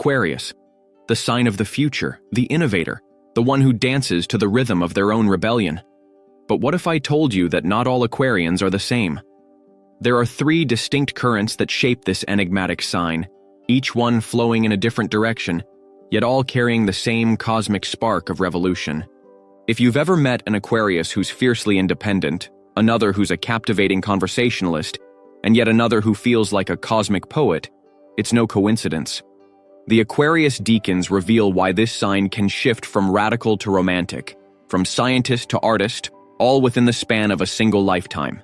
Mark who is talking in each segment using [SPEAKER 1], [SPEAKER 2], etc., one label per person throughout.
[SPEAKER 1] Aquarius, the sign of the future, the innovator, the one who dances to the rhythm of their own rebellion. But what if I told you that not all Aquarians are the same? There are three distinct currents that shape this enigmatic sign, each one flowing in a different direction, yet all carrying the same cosmic spark of revolution. If you've ever met an Aquarius who's fiercely independent, another who's a captivating conversationalist, and yet another who feels like a cosmic poet, it's no coincidence. The Aquarius Decans reveal why this sign can shift from radical to romantic, from scientist to artist, all within the span of a single lifetime.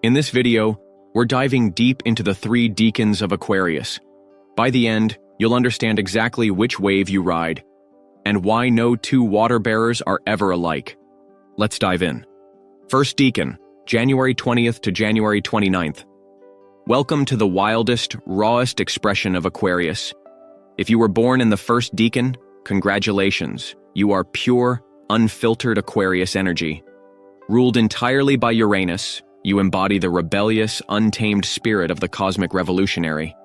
[SPEAKER 1] In this video, we're diving deep into the three Decans of Aquarius. By the end, you'll understand exactly which wave you ride, and why no two water bearers are ever alike. Let's dive in. First Decan, January 20th to January 29th. Welcome to the wildest, rawest expression of Aquarius. If you were born in the first Decan, congratulations. You are pure, unfiltered Aquarius energy. Ruled entirely by Uranus, you embody the rebellious, untamed spirit of the cosmic revolutionary.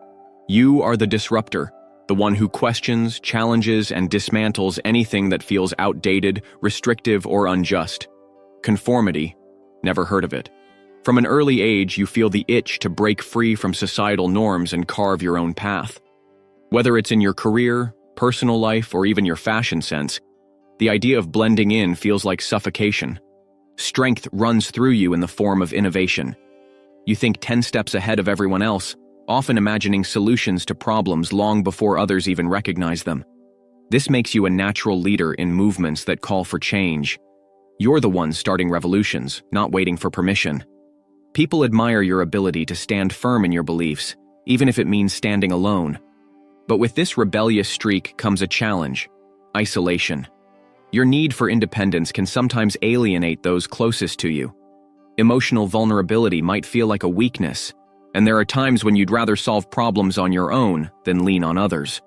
[SPEAKER 1] You are the disruptor, the one who questions, challenges, and dismantles anything that feels outdated, restrictive, or unjust. Conformity, never heard of it. From an early age, you feel the itch to break free from societal norms and carve your own path. Whether it's in your career, personal life, or even your fashion sense, the idea of blending in feels like suffocation. Strength runs through you in the form of innovation. You think 10 steps ahead of everyone else, often imagining solutions to problems long before others even recognize them. This makes you a natural leader in movements that call for change. You're the one starting revolutions, not waiting for permission. People admire your ability to stand firm in your beliefs, even if it means standing alone. But with this rebellious streak comes a challenge: isolation. Your need for independence can sometimes alienate those closest to you. Emotional vulnerability might feel like a weakness, and there are times when you'd rather solve problems on your own than lean on others.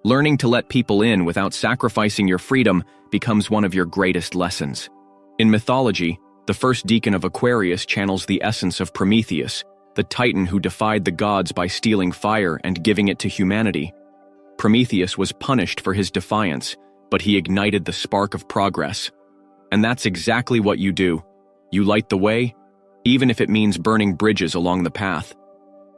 [SPEAKER 1] Learning to let people in without sacrificing your freedom becomes one of your greatest lessons. In mythology, the first Decan of Aquarius channels the essence of Prometheus, the titan who defied the gods by stealing fire and giving it to humanity. Prometheus was punished for his defiance, but he ignited the spark of progress. And that's exactly what you do. You light the way, even if it means burning bridges along the path.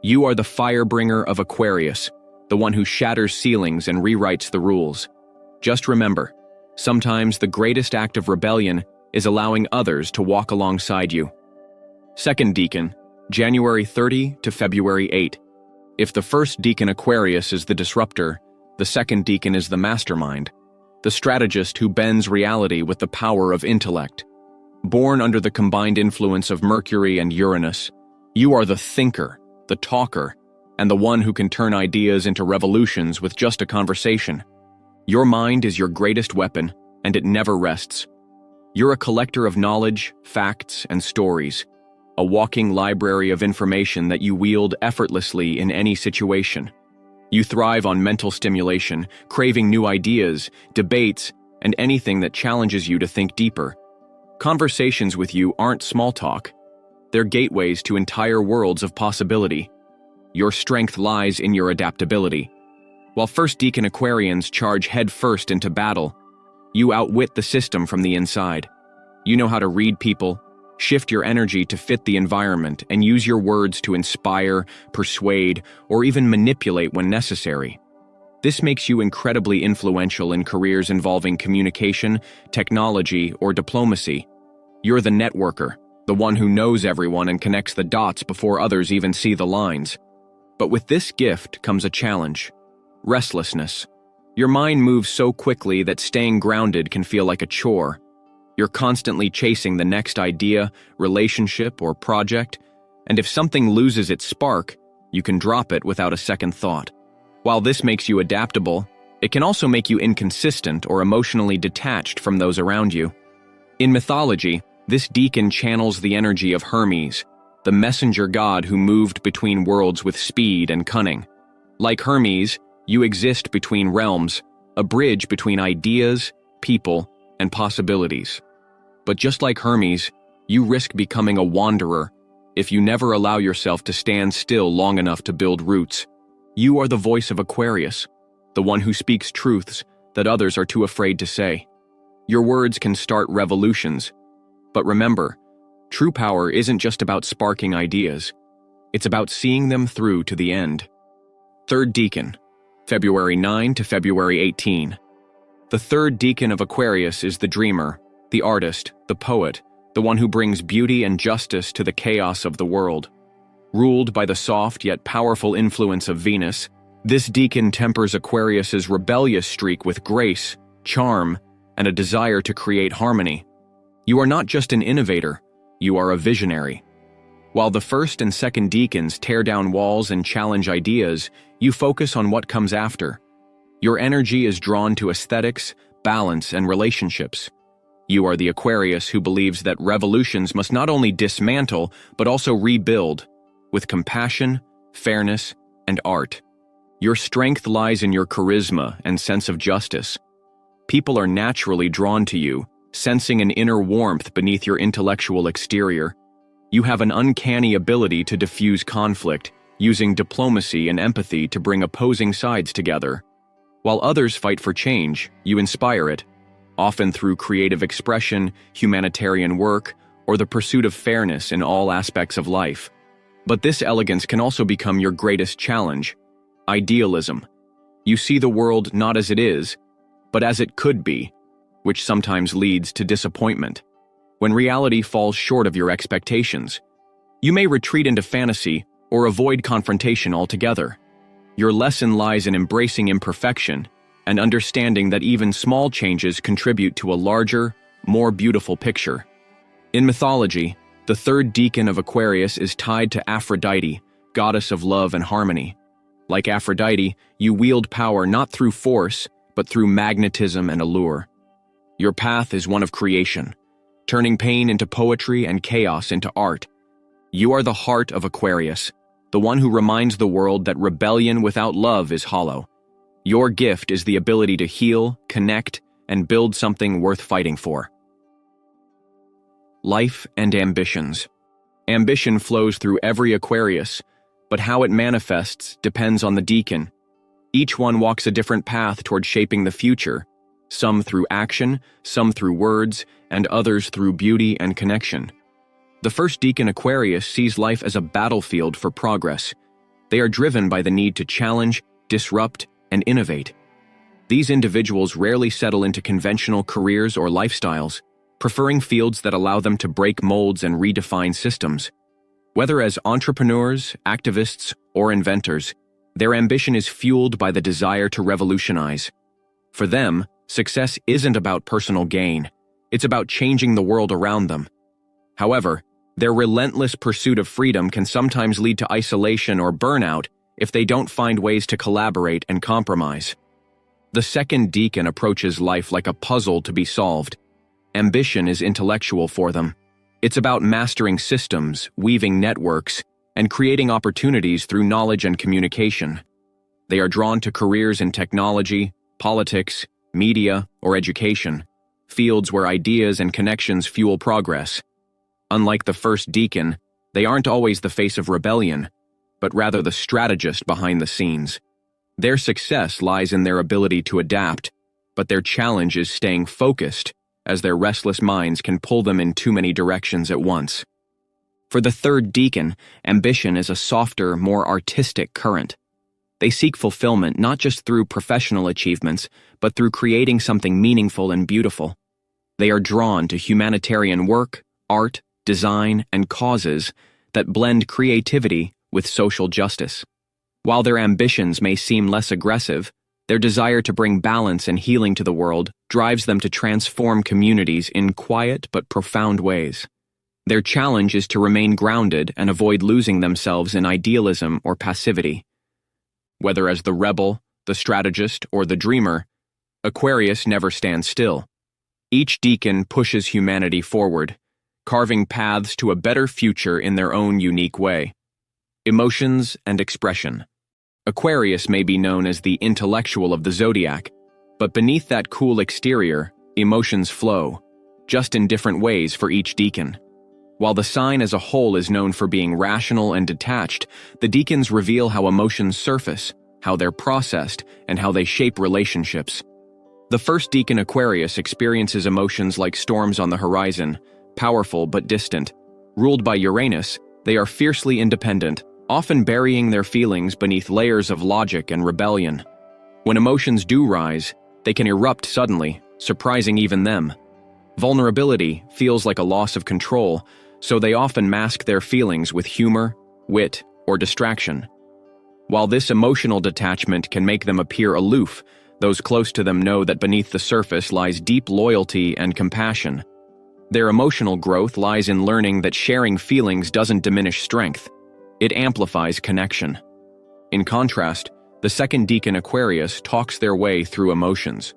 [SPEAKER 1] You are the firebringer of Aquarius, the one who shatters ceilings and rewrites the rules. Just remember, sometimes the greatest act of rebellion is allowing others to walk alongside you. Second Decan, January 30 to February 8. If the first Decan Aquarius is the disruptor, the second Decan is the mastermind, the strategist who bends reality with the power of intellect. Born under the combined influence of Mercury and Uranus, you are the thinker, the talker, and the one who can turn ideas into revolutions with just a conversation. Your mind is your greatest weapon, and it never rests. You're a collector of knowledge, facts, and stories, a walking library of information that you wield effortlessly in any situation. You thrive on mental stimulation, craving new ideas, debates, and anything that challenges you to think deeper. Conversations with you aren't small talk. They're gateways to entire worlds of possibility. Your strength lies in your adaptability. While first Decan Aquarians charge headfirst into battle, you outwit the system from the inside. You know how to read people, shift your energy to fit the environment, and use your words to inspire, persuade, or even manipulate when necessary. This makes you incredibly influential in careers involving communication, technology, or diplomacy. You're the networker, the one who knows everyone and connects the dots before others even see the lines. But with this gift comes a challenge: restlessness. Your mind moves so quickly that staying grounded can feel like a chore. You're constantly chasing the next idea, relationship, or project, and if something loses its spark, you can drop it without a second thought. While this makes you adaptable, it can also make you inconsistent or emotionally detached from those around you. In mythology, this Decan channels the energy of Hermes, the messenger god who moved between worlds with speed and cunning. Like Hermes, you exist between realms, a bridge between ideas, people, and possibilities. But just like Hermes, you risk becoming a wanderer if you never allow yourself to stand still long enough to build roots. You are the voice of Aquarius, the one who speaks truths that others are too afraid to say. Your words can start revolutions, but remember, true power isn't just about sparking ideas. It's about seeing them through to the end. Third Decan, February 9 to February 18. The third Decan of Aquarius is the dreamer, the artist, the poet, the one who brings beauty and justice to the chaos of the world. Ruled by the soft yet powerful influence of Venus, this Decan tempers Aquarius's rebellious streak with grace, charm, and a desire to create harmony. You are not just an innovator, you are a visionary. While the first and second Decans tear down walls and challenge ideas, you focus on what comes after. Your energy is drawn to aesthetics, balance, and relationships. You are the Aquarius who believes that revolutions must not only dismantle, but also rebuild, with compassion, fairness, and art. Your strength lies in your charisma and sense of justice. People are naturally drawn to you, sensing an inner warmth beneath your intellectual exterior. You have an uncanny ability to diffuse conflict, using diplomacy and empathy to bring opposing sides together. While others fight for change, you inspire it, often through creative expression, humanitarian work, or the pursuit of fairness in all aspects of life. But this elegance can also become your greatest challenge: idealism. You see the world not as it is, but as it could be, which sometimes leads to disappointment. When reality falls short of your expectations, you may retreat into fantasy or avoid confrontation altogether. Your lesson lies in embracing imperfection and understanding that even small changes contribute to a larger, more beautiful picture. In mythology, the third Decan of Aquarius is tied to Aphrodite, goddess of love and harmony. Like Aphrodite, you wield power not through force, but through magnetism and allure. Your path is one of creation, turning pain into poetry and chaos into art. You are the heart of Aquarius, the one who reminds the world that rebellion without love is hollow. Your gift is the ability to heal, connect, and build something worth fighting for. Life and ambitions. Ambition flows through every Aquarius, but how it manifests depends on the Decan. Each one walks a different path toward shaping the future, some through action, some through words, and others through beauty and connection. The first Decan Aquarius sees life as a battlefield for progress. They are driven by the need to challenge, disrupt, and innovate. These individuals rarely settle into conventional careers or lifestyles, preferring fields that allow them to break molds and redefine systems. Whether as entrepreneurs, activists, or inventors, their ambition is fueled by the desire to revolutionize. For them, success isn't about personal gain. It's about changing the world around them. However, their relentless pursuit of freedom can sometimes lead to isolation or burnout if they don't find ways to collaborate and compromise. The second Decan approaches life like a puzzle to be solved. Ambition is intellectual for them. It's about mastering systems, weaving networks, and creating opportunities through knowledge and communication. They are drawn to careers in technology, politics, media, or education, fields where ideas and connections fuel progress. Unlike the first Decan, they aren't always the face of rebellion, but rather the strategist behind the scenes. Their success lies in their ability to adapt, but their challenge is staying focused, as their restless minds can pull them in too many directions at once. For the third Decan, ambition is a softer, more artistic current. They seek fulfillment not just through professional achievements, but through creating something meaningful and beautiful. They are drawn to humanitarian work, art, design, and causes that blend creativity with social justice. While their ambitions may seem less aggressive, their desire to bring balance and healing to the world drives them to transform communities in quiet but profound ways. Their challenge is to remain grounded and avoid losing themselves in idealism or passivity. Whether as the rebel, the strategist, or the dreamer, Aquarius never stands still. Each Decan pushes humanity forward, carving paths to a better future in their own unique way. Emotions and expression. Aquarius may be known as the intellectual of the Zodiac, but beneath that cool exterior, emotions flow, just in different ways for each Decan. While the sign as a whole is known for being rational and detached, the Decans reveal how emotions surface, how they're processed, and how they shape relationships. The first decan Aquarius experiences emotions like storms on the horizon, powerful but distant. Ruled by Uranus, they are fiercely independent, often burying their feelings beneath layers of logic and rebellion. When emotions do rise, they can erupt suddenly, surprising even them. Vulnerability feels like a loss of control, so they often mask their feelings with humor, wit, or distraction. While this emotional detachment can make them appear aloof, those close to them know that beneath the surface lies deep loyalty and compassion. Their emotional growth lies in learning that sharing feelings doesn't diminish strength. It amplifies connection. In contrast, the second decan Aquarius talks their way through emotions.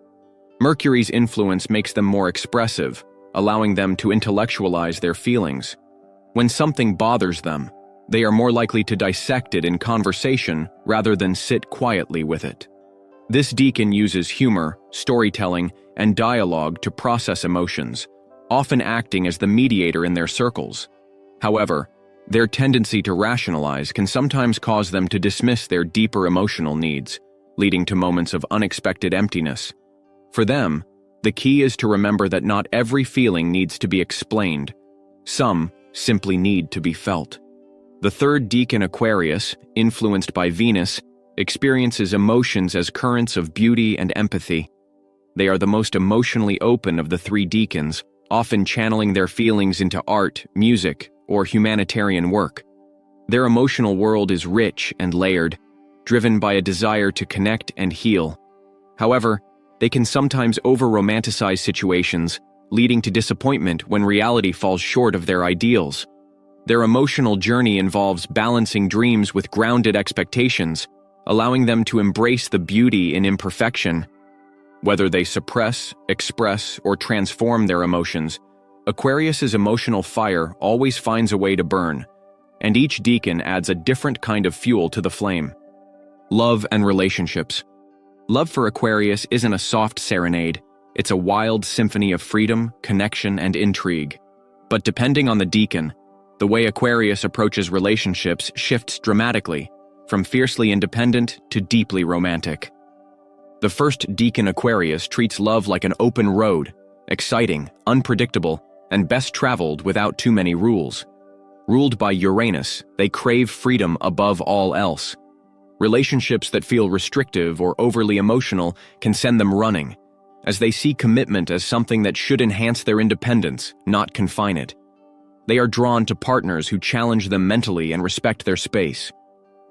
[SPEAKER 1] Mercury's influence makes them more expressive, allowing them to intellectualize their feelings. When something bothers them, they are more likely to dissect it in conversation rather than sit quietly with it. This decan uses humor, storytelling, and dialogue to process emotions, often acting as the mediator in their circles. However, their tendency to rationalize can sometimes cause them to dismiss their deeper emotional needs, leading to moments of unexpected emptiness. For them, the key is to remember that not every feeling needs to be explained. Some simply need to be felt. The third decan Aquarius, influenced by Venus, experiences emotions as currents of beauty and empathy. They are the most emotionally open of the three decans, often channeling their feelings into art, music, or humanitarian work. Their emotional world is rich and layered, driven by a desire to connect and heal. However, they can sometimes over-romanticize situations, leading to disappointment when reality falls short of their ideals. Their emotional journey involves balancing dreams with grounded expectations, allowing them to embrace the beauty in imperfection. Whether they suppress, express, or transform their emotions, Aquarius's emotional fire always finds a way to burn, and each decan adds a different kind of fuel to the flame. Love and relationships. Love for Aquarius isn't a soft serenade, it's a wild symphony of freedom, connection, and intrigue. But depending on the decan, the way Aquarius approaches relationships shifts dramatically, from fiercely independent to deeply romantic. The first decan Aquarius treats love like an open road, exciting, unpredictable, and best traveled without too many rules. Ruled by Uranus, they crave freedom above all else. Relationships that feel restrictive or overly emotional can send them running, as they see commitment as something that should enhance their independence, not confine it. They are drawn to partners who challenge them mentally and respect their space.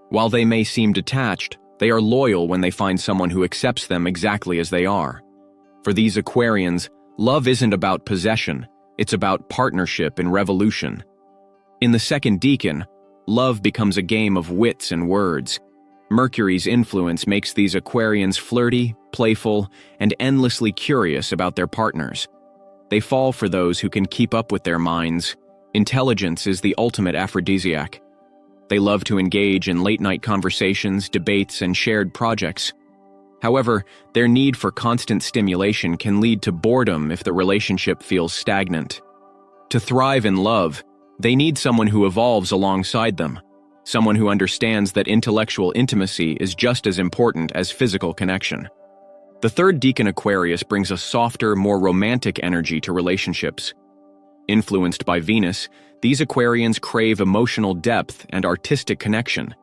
[SPEAKER 1] While they may seem detached, they are loyal when they find someone who accepts them exactly as they are. For these Aquarians, love isn't about possession, it's about partnership and revolution. In the second decan, love becomes a game of wits and words. Mercury's influence makes these Aquarians flirty, playful, and endlessly curious about their partners. They fall for those who can keep up with their minds. Intelligence is the ultimate aphrodisiac. They love to engage in late-night conversations, debates, and shared projects. However, their need for constant stimulation can lead to boredom if the relationship feels stagnant. To thrive in love, they need someone who evolves alongside them, someone who understands that intellectual intimacy is just as important as physical connection. The third decan Aquarius brings a softer, more romantic energy to relationships. Influenced by Venus, these Aquarians crave emotional depth and artistic connection.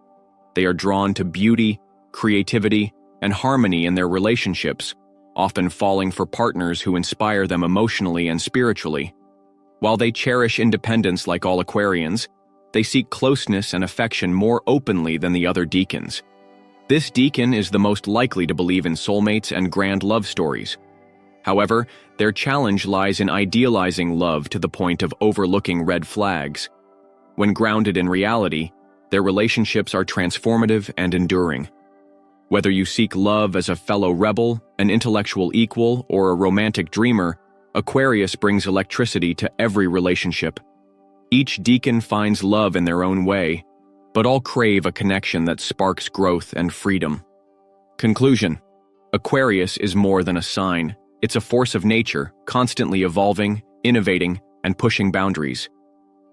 [SPEAKER 1] They are drawn to beauty, creativity, and harmony in their relationships, often falling for partners who inspire them emotionally and spiritually. While they cherish independence like all Aquarians, they seek closeness and affection more openly than the other decans. This decan is the most likely to believe in soulmates and grand love stories. However, their challenge lies in idealizing love to the point of overlooking red flags. When grounded in reality, their relationships are transformative and enduring. Whether you seek love as a fellow rebel, an intellectual equal, or a romantic dreamer, Aquarius brings electricity to every relationship. Each decan finds love in their own way, but all crave a connection that sparks growth and freedom. Conclusion: Aquarius is more than a sign. It's a force of nature, constantly evolving, innovating, and pushing boundaries.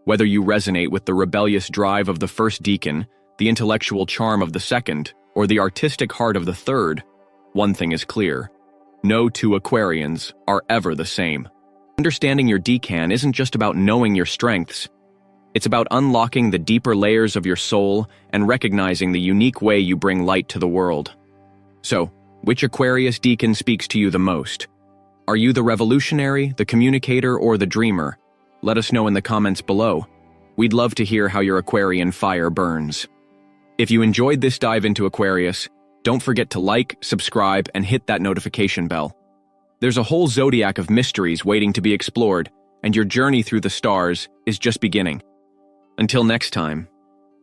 [SPEAKER 1] Whether you resonate with the rebellious drive of the first decan, the intellectual charm of the second, or the artistic heart of the third, one thing is clear. No two Aquarians are ever the same. Understanding your Decan isn't just about knowing your strengths. It's about unlocking the deeper layers of your soul and recognizing the unique way you bring light to the world. So, which Aquarius Decan speaks to you the most? Are you the revolutionary, the communicator, or the dreamer? Let us know in the comments below. We'd love to hear how your Aquarian fire burns. If you enjoyed this dive into Aquarius, don't forget to like, subscribe, and hit that notification bell. There's a whole zodiac of mysteries waiting to be explored, and your journey through the stars is just beginning. Until next time,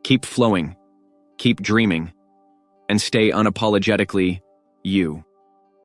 [SPEAKER 1] keep flowing, keep dreaming, and stay unapologetically you.